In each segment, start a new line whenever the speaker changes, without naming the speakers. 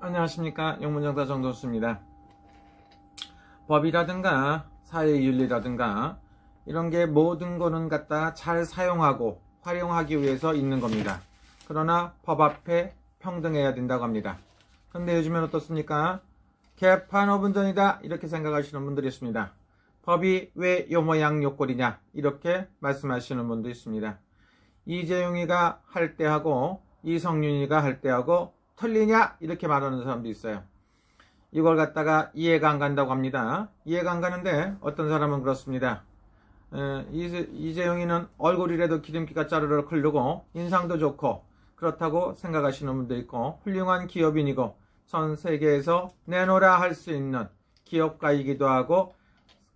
안녕하십니까. 영문정사 정도수입니다. 법이라든가 사회윤리라든가 이런 게 모든 거는 갖다 잘 사용하고 활용하기 위해서 있는 겁니다. 그러나 법 앞에 평등해야 된다고 합니다. 근데 요즘엔 어떻습니까? 개판어분전이다 이렇게 생각하시는 분들이 있습니다. 법이 왜 요 모양 요 꼴이냐 이렇게 말씀하시는 분도 있습니다. 이재용이가 할 때하고 이성윤이가 할 때하고 틀리냐 이렇게 말하는 사람도 있어요. 이걸 갖다가 이해가 안 간다고 합니다. 이해가 안 가는데 어떤 사람은 그렇습니다. 이재용이는 얼굴이라도 기름기가 짜르르 흐르고 인상도 좋고 그렇다고 생각하시는 분도 있고 훌륭한 기업인이고 전 세계에서 내놓으라 할 수 있는 기업가이기도 하고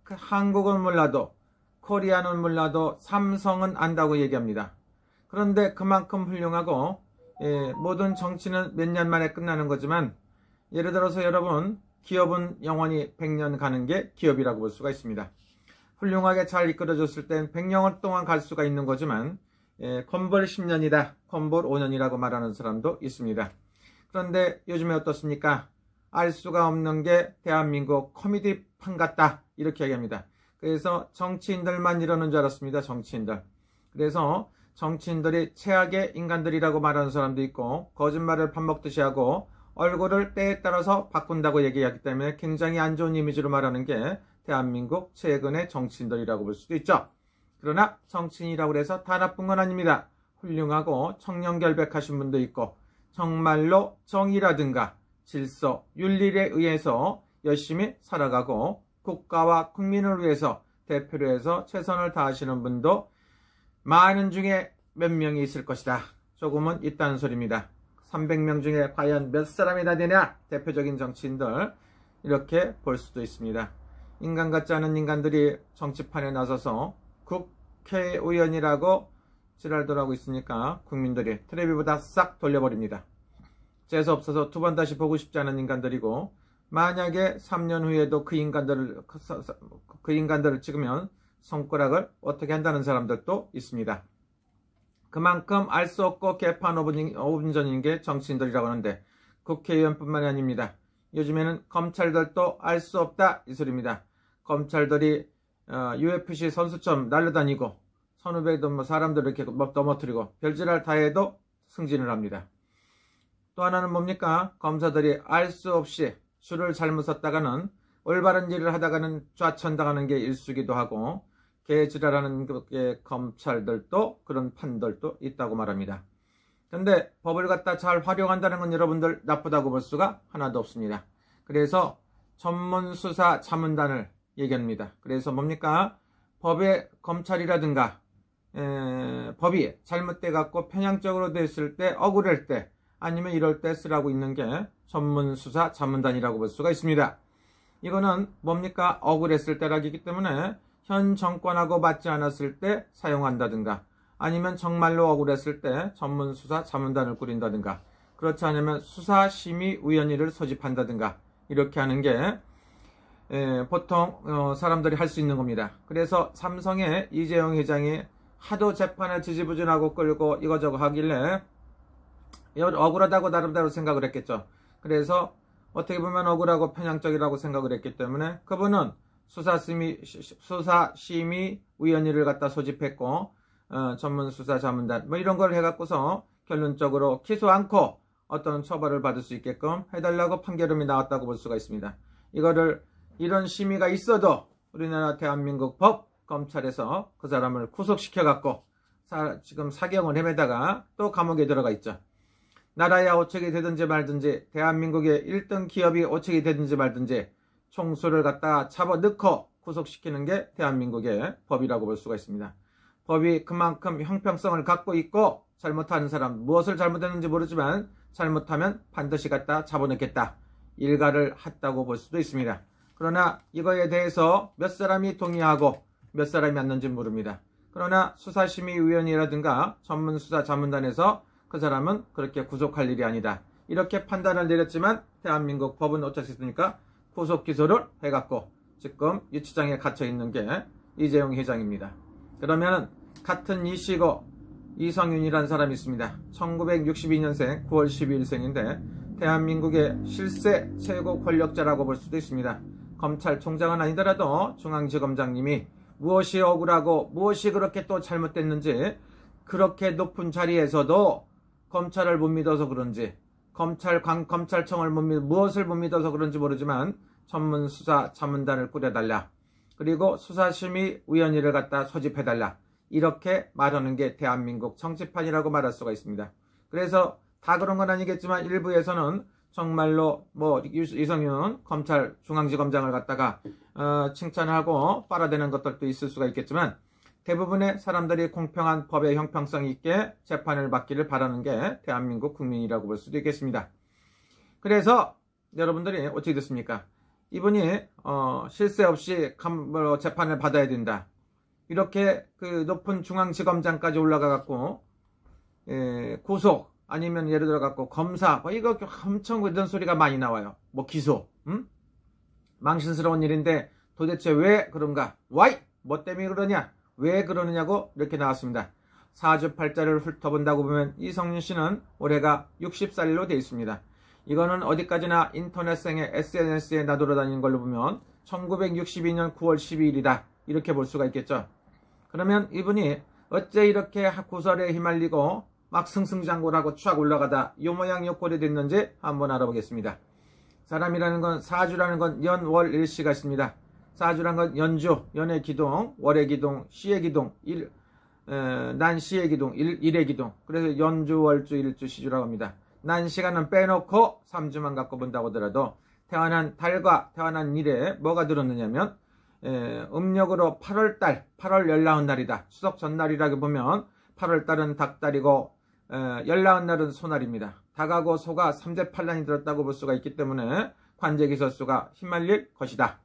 한국은 몰라도 코리아는 몰라도 삼성은 안다고 얘기합니다. 그런데 그만큼 훌륭하고 모든 정치는 몇 년 만에 끝나는 거지만 예를 들어서 여러분 기업은 영원히 100년 가는 게 기업이라고 볼 수가 있습니다. 훌륭하게 잘 이끌어줬을 땐 100년 동안 갈 수가 있는 거지만 건벌 10년이다 건벌 5년이라고 말하는 사람도 있습니다. 그런데 요즘에 어떻습니까? 알 수가 없는 게 대한민국 코미디판 같다 이렇게 얘기합니다. 그래서 정치인들만 이러는 줄 알았습니다. 정치인들. 그래서 정치인들이 최악의 인간들이라고 말하는 사람도 있고 거짓말을 밥 먹듯이 하고 얼굴을 때에 따라서 바꾼다고 얘기하기 때문에 굉장히 안 좋은 이미지로 말하는 게 대한민국 최근의 정치인들이라고 볼 수도 있죠. 그러나 정치인이라고 해서 다 나쁜 건 아닙니다. 훌륭하고 청렴결백하신 분도 있고 정말로 정의라든가 질서, 윤리에 의해서 열심히 살아가고 국가와 국민을 위해서 대표로 해서 최선을 다하시는 분도 많은 중에 몇 명이 있을 것이다. 조금은 있다는 소리입니다. 300명 중에 과연 몇 사람이 다 되냐? 대표적인 정치인들 이렇게 볼 수도 있습니다. 인간 같지 않은 인간들이 정치판에 나서서 국회의원이라고 지랄들 하고 있으니까 국민들이 텔레비보다 싹 돌려버립니다. 재수없어서 두 번 다시 보고 싶지 않은 인간들이고 만약에 3년 후에도 그 인간들을 찍으면 손가락을 어떻게 한다는 사람들도 있습니다. 그만큼 알 수 없고 개판 오분전인 게 정치인들이라고 하는데 국회의원뿐만이 아닙니다. 요즘에는 검찰들도 알 수 없다 이 소리입니다. 검찰들이 UFC 선수처럼 날려다니고 선후배도 뭐 사람들을 이렇게 넘어뜨리고 별짓을 다 해도 승진을 합니다. 또 하나는 뭡니까? 검사들이 알 수 없이 줄을 잘못 섰다가는 올바른 일을 하다가는 좌천당하는 게 일수기도 하고 개지랄하는 검찰들도 그런 판들도 있다고 말합니다. 그런데 법을 갖다 잘 활용한다는 건 여러분들 나쁘다고 볼 수가 하나도 없습니다. 그래서 전문수사 자문단을 얘기합니다. 그래서 뭡니까? 법의 검찰이라든가 법이 잘못돼 갖고 편향적으로 됐을 때 억울할 때 아니면 이럴 때 쓰라고 있는 게 전문수사 자문단이라고 볼 수가 있습니다. 이거는 뭡니까? 억울했을 때라기 때문에 현 정권하고 맞지 않았을 때 사용한다든가 아니면 정말로 억울했을 때 전문수사 자문단을 꾸린다든가 그렇지 않으면 수사심의위원회를 소집한다든가 이렇게 하는 게 보통 사람들이 할 수 있는 겁니다. 그래서 삼성의 이재용 회장이 하도 재판을 지지부진하고 끌고 이거저거 하길래 억울하다고 나름대로 생각을 했겠죠. 그래서 어떻게 보면 억울하고 편향적이라고 생각을 했기 때문에 그분은 수사심의위원회를 갖다 소집했고 전문수사자문단 뭐 이런 걸 해갖고서 결론적으로 기소 않고 어떤 처벌을 받을 수 있게끔 해달라고 판결음이 나왔다고 볼 수가 있습니다. 이런 심의가 있어도 우리나라 대한민국 법 검찰에서 그 사람을 구속시켜갖고 지금 사경을 헤매다가 또 감옥에 들어가 있죠. 나라야 오책이 되든지 말든지 대한민국의 1등 기업이 오책이 되든지 말든지 총수를 갖다 잡아넣고 구속시키는 게 대한민국의 법이라고 볼 수가 있습니다. 법이 그만큼 형평성을 갖고 있고 잘못하는 사람 무엇을 잘못했는지 모르지만 잘못하면 반드시 갖다 잡아넣겠다. 일가를 했다고 볼 수도 있습니다. 그러나 이거에 대해서 몇 사람이 동의하고 몇 사람이 안는지 모릅니다. 그러나 수사심의위원회라든가 전문수사자문단에서 그 사람은 그렇게 구속할 일이 아니다. 이렇게 판단을 내렸지만 대한민국 법은 어쩌겠습니까? 구속기소를 해갖고 지금 유치장에 갇혀있는 게 이재용 회장입니다. 그러면 같은 이씨고 이성윤이라는 사람이 있습니다. 1962년생 9월 12일생인데 대한민국의 실세 최고 권력자라고 볼 수도 있습니다. 검찰총장은 아니더라도 중앙지검장님이 무엇이 억울하고 무엇이 그렇게 또 잘못됐는지, 그렇게 높은 자리에서도 검찰을 못 믿어서 그런지, 검찰청을 무엇을 못 믿어서 그런지 모르지만 전문수사자문단을 꾸려달라, 그리고 수사심의위원회를 갖다 소집해달라, 이렇게 말하는 게 대한민국 정치판이라고 말할 수가 있습니다. 그래서 다 그런 건 아니겠지만 일부에서는 정말로 이성윤 검찰 중앙지검장을 갖다가 칭찬하고 빨아대는 것들도 있을 수가 있겠지만, 대부분의 사람들이 공평한 법의 형평성 있게 재판을 받기를 바라는 게 대한민국 국민이라고 볼 수도 있겠습니다. 그래서 여러분들이 어떻게 됐습니까? 이분이 실세 없이 재판을 받아야 된다, 이렇게 그 높은 중앙지검장까지 올라가 갖고 구속, 아니면 예를 들어 갖고 검사, 이거 엄청 이런 소리가 많이 나와요. 기소, 망신스러운 일인데 도대체 왜 그런가? Why? 뭐 때문에 그러냐? 왜 그러느냐고 이렇게 나왔습니다. 사주팔자를 훑어본다고 보면 이성윤 씨는 올해가 60살로 되어 있습니다. 이거는 어디까지나 인터넷상의 SNS에 나돌아다니는 걸로 보면 1962년 9월 12일이다, 이렇게 볼 수가 있겠죠. 그러면 이분이 어째 이렇게 구설에 휘말리고 막 승승장구를 하고 쫙 올라가다 요 모양 요 꼴이 됐는지 한번 알아보겠습니다. 사람이라는 건, 사주라는 건 연, 월, 일시가 있습니다. 사주라는 건 연주, 연의 기동, 월의 기동, 시의 기동, 난시의 기동, 일의 기동. 그래서 연주, 월주, 일주, 시주라고 합니다. 난 시간은 빼놓고 3주만 갖고 본다고 하더라도 태어난 달과 태어난 일에 뭐가 들었느냐면 음력으로 8월달, 8월 열나은 날이다. 추석 전날이라고 보면 8월달은 닭달이고 열나은 날은 소날입니다. 닭하고 소가 3대 판란이 들었다고 볼 수가 있기 때문에 관제기설수가 휘말릴 것이다.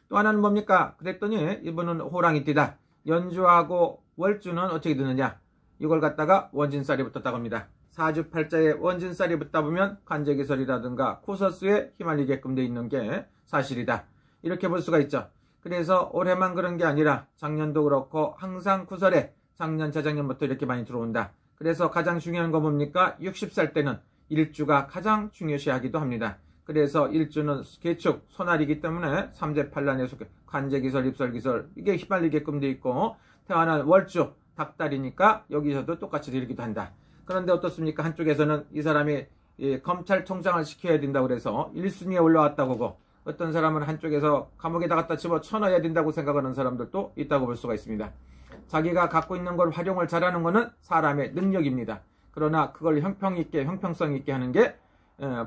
또 하나는 뭡니까? 그랬더니 이분은 호랑이띠다. 연주하고 월주는 어떻게 되느냐? 이걸 갖다가 원진살이 붙었다고 합니다. 사주팔자에 원진살이 붙다 보면 관제기설이라든가 코서수에 휘말리게끔 돼 있는 게 사실이다, 이렇게 볼 수가 있죠. 그래서 올해만 그런 게 아니라 작년도 그렇고 항상 구설에 작년, 재작년부터 이렇게 많이 들어온다. 그래서 가장 중요한 거 뭡니까? 60살 때는 일주가 가장 중요시하기도 합니다. 그래서 일주는 계축, 소날이기 때문에 3대 판란에 속해 관제기설, 입설기설, 이게 휘말리게끔 돼 있고, 태어난 월주, 닭달이니까 여기서도 똑같이 되기도 한다. 그런데 어떻습니까? 한쪽에서는 이 사람이 검찰총장을 시켜야 된다고 그래서 1순위에 올라왔다고 하고, 어떤 사람은 한쪽에서 감옥에다 갖다 집어쳐넣어야 된다고 생각하는 사람들도 있다고 볼 수가 있습니다. 자기가 갖고 있는 걸 활용을 잘하는 것은 사람의 능력입니다. 그러나 그걸 형평성 있게 하는 게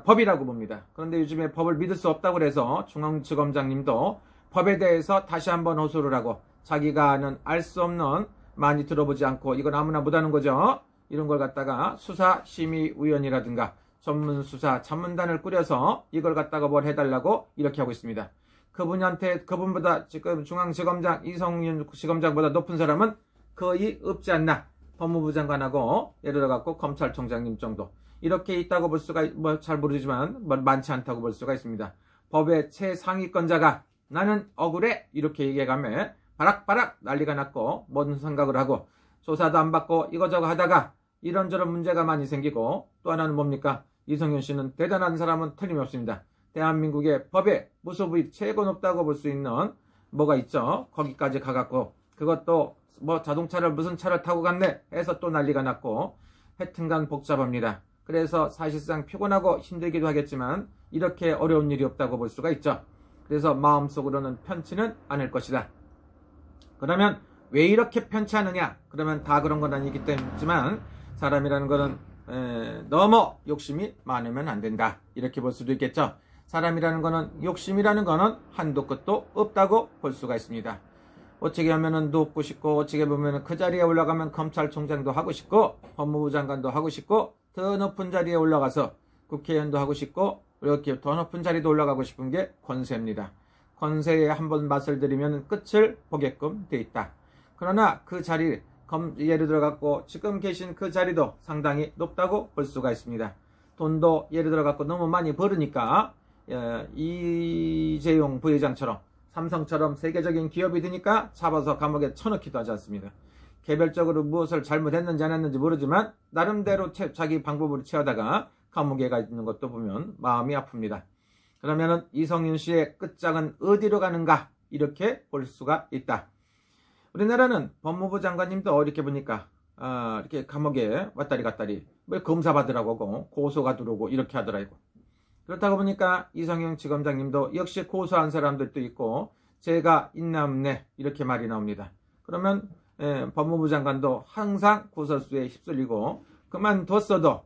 법이라고 봅니다. 그런데 요즘에 법을 믿을 수 없다고 해서 중앙지검장님도 법에 대해서 다시 한번 호소를 하고, 자기가 아는 알 수 없는, 많이 들어보지 않고 이건 아무나 못하는 거죠, 이런 걸 갖다가 수사심의위원이라든가 전문수사 자문단을 꾸려서 이걸 갖다가 뭘 해달라고 이렇게 하고 있습니다. 그분보다 지금 중앙지검장 이성윤 지검장보다 높은 사람은 거의 없지 않나. 법무부 장관하고 예를 들어 갖고 검찰총장님 정도 이렇게 있다고 볼 수가, 잘 모르지만 많지 않다고 볼 수가 있습니다. 법의 최상위권자가 나는 억울해 이렇게 얘기해가며 바락바락 난리가 났고, 뭔 생각을 하고 조사도 안 받고 이거저거 하다가 이런저런 문제가 많이 생기고, 또 하나는 뭡니까? 이성윤 씨는 대단한 사람은 틀림없습니다. 대한민국의 법의 무소부위 최고 높다고 볼 수 있는 뭐가 있죠. 거기까지 가갖고 그것도 자동차를 무슨 차를 타고 갔네 해서 또 난리가 났고, 하여튼간 복잡합니다. 그래서 사실상 피곤하고 힘들기도 하겠지만 이렇게 어려운 일이 없다고 볼 수가 있죠. 그래서 마음속으로는 편치는 않을 것이다. 그러면 왜 이렇게 편치하느냐? 그러면 다 그런 건 아니기 때문이지만 사람이라는 거는 너무 욕심이 많으면 안 된다, 이렇게 볼 수도 있겠죠. 사람이라는 거는, 욕심이라는 거는 한도 끝도 없다고 볼 수가 있습니다. 어떻게 하면은 높고 싶고, 어떻게 보면은 그 자리에 올라가면 검찰총장도 하고 싶고, 법무부 장관도 하고 싶고, 더 높은 자리에 올라가서 국회의원도 하고 싶고, 이렇게 더 높은 자리도 올라가고 싶은 게 권세입니다. 권세에 한번 맛을 들이면 끝을 보게끔 돼 있다. 그러나 그 자리, 예를 들어 갖고 지금 계신 그 자리도 상당히 높다고 볼 수가 있습니다. 돈도 예를 들어 갖고 너무 많이 벌으니까 이재용 부회장처럼 삼성처럼 세계적인 기업이 되니까 잡아서 감옥에 쳐넣기도 하지 않습니다. 개별적으로 무엇을 잘못했는지 안 했는지 모르지만 나름대로 자기 방법으로 채우다가 감옥에 가 있는 것도 보면 마음이 아픕니다. 그러면은 이성윤 씨의 끝장은 어디로 가는가 이렇게 볼 수가 있다. 우리나라는 법무부 장관님도 이렇게 보니까 이렇게 감옥에 왔다리 갔다리 뭐 검사 받으라고 하고 고소가 들어오고 이렇게 하더라고. 그렇다고 보니까 이성윤 지검장님도 역시 고소한 사람들도 있고 죄가 있나 없네 이렇게 말이 나옵니다. 그러면 법무부 장관도 항상 구설수에 휩쓸리고 그만뒀어도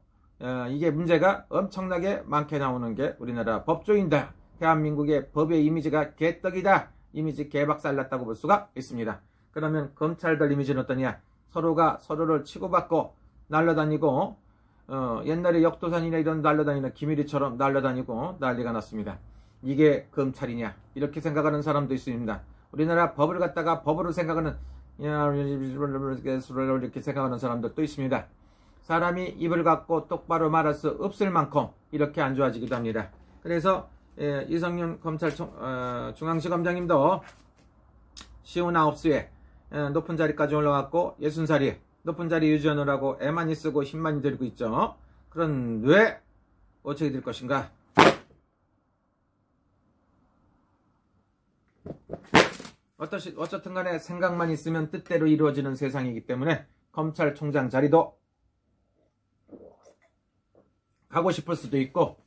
이게 문제가 엄청나게 많게 나오는 게 우리나라 법조인다. 대한민국의 법의 이미지가 개떡이다. 이미지 개박살났다고 볼 수가 있습니다. 그러면 검찰들 이미지는 어떠냐? 서로가 서로를 치고받고 날라다니고 옛날에 역도산이나 이런 날라다니는 기밀이처럼 날라다니고 난리가 났습니다. 이게 검찰이냐? 이렇게 생각하는 사람도 있습니다. 우리나라 법을 갖다가 법으로 생각하는 이렇게 생각하는 사람들도 있습니다. 사람이 입을 갖고 똑바로 말할 수 없을 만큼 이렇게 안 좋아지기도 합니다. 그래서 이성윤 중앙지검장님도 쉬운 9수에 높은 자리까지 올라갔고 60살이 높은 자리 유지하느라고 애 많이 쓰고 힘 많이 들고 있죠. 그런데 어떻게 될 것인가? 어쨌든 간에 생각만 있으면 뜻대로 이루어지는 세상이기 때문에 검찰총장 자리도 가고 싶을 수도 있고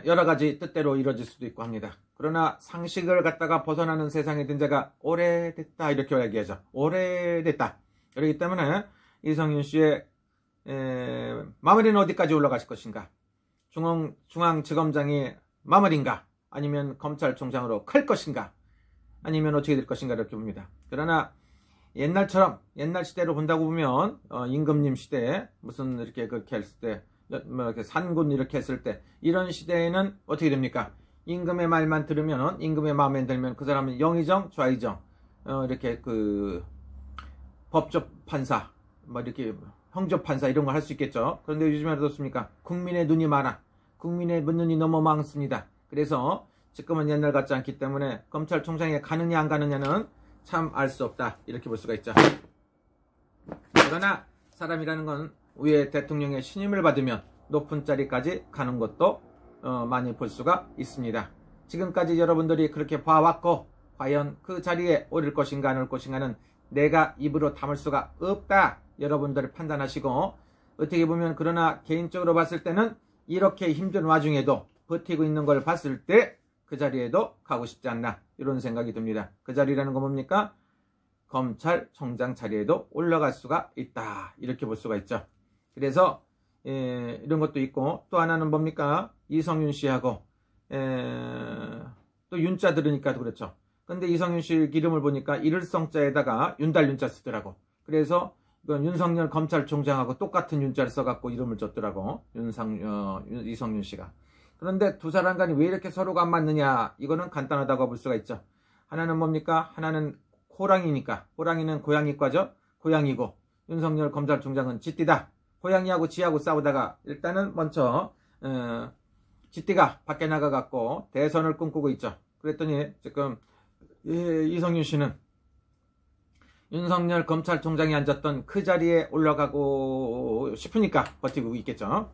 여러 가지 뜻대로 이루어질 수도 있고 합니다. 그러나 상식을 갖다가 벗어나는 세상에 든 지가 오래됐다 이렇게 얘기하죠. 오래됐다. 그렇기 때문에 이성윤 씨의 마무리는 어디까지 올라가실 것인가? 중앙지검장이 마무리인가? 아니면 검찰총장으로 클 것인가? 아니면 어떻게 될 것인가 이렇게 봅니다. 그러나 옛날처럼 옛날 시대로 본다고 보면 임금님 시대에 무슨 이렇게 그렇게 했을 때 뭐 이렇게 산군 이렇게 했을 때 이런 시대에는 어떻게 됩니까? 임금의 말만 들으면 임금의 마음에 들면 그 사람은 영의정 좌의정 이렇게 그 법적 판사 뭐 이렇게 형법 판사 이런 걸 할 수 있겠죠. 그런데 요즘에 어떻습니까? 국민의 눈이 많아. 국민의 눈이 너무 많습니다. 그래서 지금은 옛날 같지 않기 때문에 검찰총장에 가느냐 안 가느냐는 참 알 수 없다 이렇게 볼 수가 있죠. 그러나 사람이라는 건 위에 대통령의 신임을 받으면 높은 자리까지 가는 것도 많이 볼 수가 있습니다. 지금까지 여러분들이 그렇게 봐왔고 과연 그 자리에 오를 것인가 안 올 것인가는 내가 입으로 담을 수가 없다 여러분들이 판단하시고 어떻게 보면 그러나 개인적으로 봤을 때는 이렇게 힘든 와중에도 버티고 있는 걸 봤을 때 그 자리에도 가고 싶지 않나 이런 생각이 듭니다. 그 자리라는 건 뭡니까? 검찰총장 자리에도 올라갈 수가 있다 이렇게 볼 수가 있죠. 그래서 이런 것도 있고 또 하나는 뭡니까? 이성윤 씨하고 또 윤자 들으니까 그렇죠. 근데 이성윤 씨 이름을 보니까 일성자에다가 윤달 윤자 쓰더라고. 그래서 이건 윤석열 검찰총장하고 똑같은 윤자를 써갖고 이름을 줬더라고. 이성윤 씨가. 그런데 두 사람 간이 왜 이렇게 서로가 안 맞느냐? 이거는 간단하다고 볼 수가 있죠. 하나는 뭡니까? 하나는 호랑이니까. 호랑이는 고양이과죠. 고양이고 윤석열 검찰총장은 쥐띠다. 고양이하고 쥐하고 싸우다가 일단은 먼저 쥐띠가 밖에 나가갖고 대선을 꿈꾸고 있죠. 그랬더니 지금 이성윤 씨는 윤석열 검찰총장이 앉았던 그 자리에 올라가고 싶으니까 버티고 있겠죠.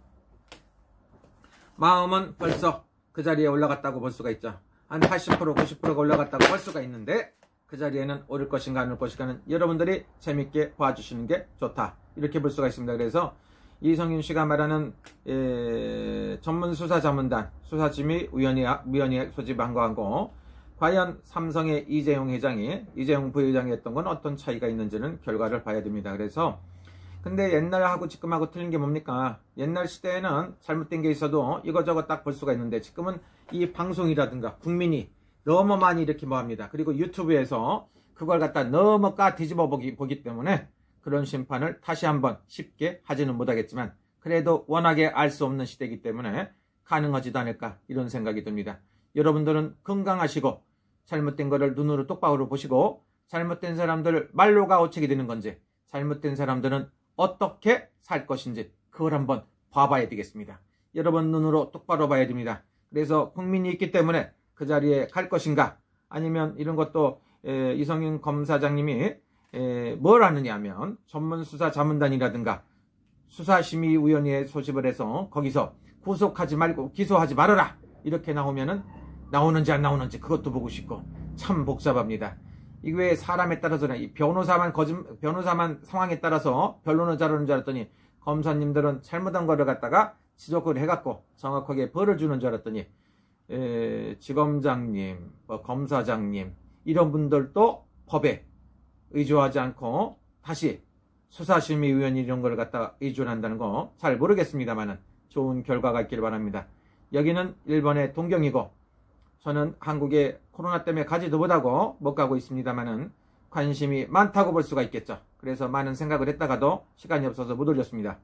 마음은 벌써 그 자리에 올라갔다고 볼 수가 있죠. 한 80% 90%가 올라갔다고 볼 수가 있는데 그 자리에는 오를 것인가 안 올 것인가는 여러분들이 재밌게 봐주시는 게 좋다 이렇게 볼 수가 있습니다. 그래서 이성윤 씨가 말하는 전문수사자문단 수사지휘위원회 소집한 거하고 과연 삼성의 이재용 부회장이 했던 건 어떤 차이가 있는지는 결과를 봐야 됩니다. 그래서 근데 옛날하고 지금하고 틀린 게 뭡니까? 옛날 시대에는 잘못된 게 있어도 이거저거 딱 볼 수가 있는데 지금은 이 방송이라든가 국민이 너무 많이 이렇게 뭐합니다. 그리고 유튜브에서 그걸 갖다 너무 뒤집어 보기 때문에 그런 심판을 다시 한번 쉽게 하지는 못하겠지만 그래도 워낙에 알 수 없는 시대이기 때문에 가능하지도 않을까 이런 생각이 듭니다. 여러분들은 건강하시고 잘못된 거를 눈으로 똑바로 보시고 잘못된 사람들 말로가 어떻게 되는 건지 잘못된 사람들은 어떻게 살 것인지 그걸 한번 봐봐야 되겠습니다. 여러분 눈으로 똑바로 봐야 됩니다. 그래서 국민이 있기 때문에 그 자리에 갈 것인가 아니면 이런 것도 이성윤 검사장님이 뭘 하느냐 하면 전문수사자문단이라든가 수사심의위원회에 소집을 해서 거기서 구속하지 말고 기소하지 말아라 이렇게 나오면은 나오는지 안 나오는지 그것도 보고 싶고 참 복잡합니다. 이게 왜 사람에 따라서는 이 변호사만 상황에 따라서 변론을 자르는 줄 알았더니 검사님들은 잘못한 거를 갖다가 지적을 해갖고 정확하게 벌을 주는 줄 알았더니 지검장님, 검사장님 이런 분들도 법에 의존하지 않고 다시 수사심의위원회 이런 걸 갖다가 의존한다는 거 잘 모르겠습니다만은 좋은 결과가 있길 바랍니다. 여기는 일본의 동경이고 저는 한국에 코로나 때문에 가지도 못하고 못 가고 있습니다만은 관심이 많다고 볼 수가 있겠죠. 그래서 많은 생각을 했다가도 시간이 없어서 못 올렸습니다.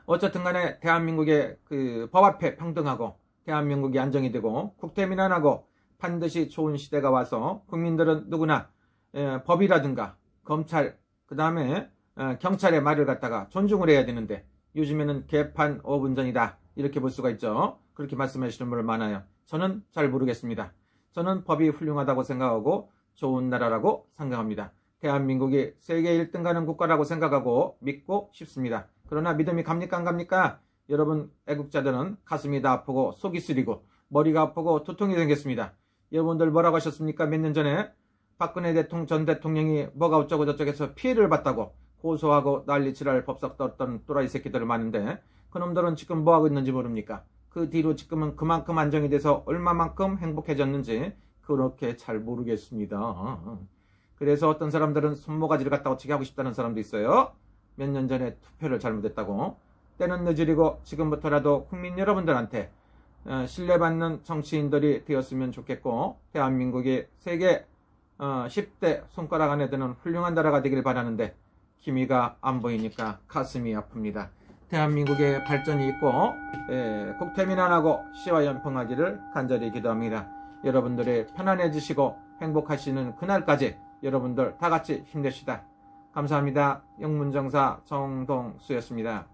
어쨌든 간에 대한민국의 그 법 앞에 평등하고 대한민국이 안정이 되고 국태민안하고 반드시 좋은 시대가 와서 국민들은 누구나 법이라든가 검찰 그 다음에 경찰의 말을 갖다가 존중을 해야 되는데 요즘에는 개판 5분 전이다 이렇게 볼 수가 있죠. 그렇게 말씀하시는 분들 많아요. 저는 잘 모르겠습니다. 저는 법이 훌륭하다고 생각하고 좋은 나라라고 생각합니다. 대한민국이 세계 1등 가는 국가라고 생각하고 믿고 싶습니다. 그러나 믿음이 갑니까 안 갑니까? 여러분 애국자들은 가슴이 다 아프고 속이 쓰리고 머리가 아프고 두통이 생겼습니다. 여러분들 뭐라고 하셨습니까? 몇 년 전에 박근혜 전 대통령이 뭐가 어쩌고 저쩌고 해서 피해를 봤다고 고소하고 난리치랄 법석 떴던 또라이 새끼들 많은데 그놈들은 지금 뭐하고 있는지 모릅니까? 그 뒤로 지금은 그만큼 안정이 돼서 얼마만큼 행복해졌는지 그렇게 잘 모르겠습니다. 그래서 어떤 사람들은 손모가지를 갖다 어떻게 하고 싶다는 사람도 있어요. 몇 년 전에 투표를 잘못했다고. 때는 늦으리고 지금부터라도 국민 여러분들한테 신뢰받는 정치인들이 되었으면 좋겠고 대한민국이 세계 10대 손가락 안에 드는 훌륭한 나라가 되길 바라는데 기미가 안 보이니까 가슴이 아픕니다. 대한민국의 발전이 있고 국태민안하고 시와연평하기를 간절히 기도합니다. 여러분들이 편안해지시고 행복하시는 그날까지 여러분들 다 같이 힘냅시다. 감사합니다. 영문정사 정동수였습니다.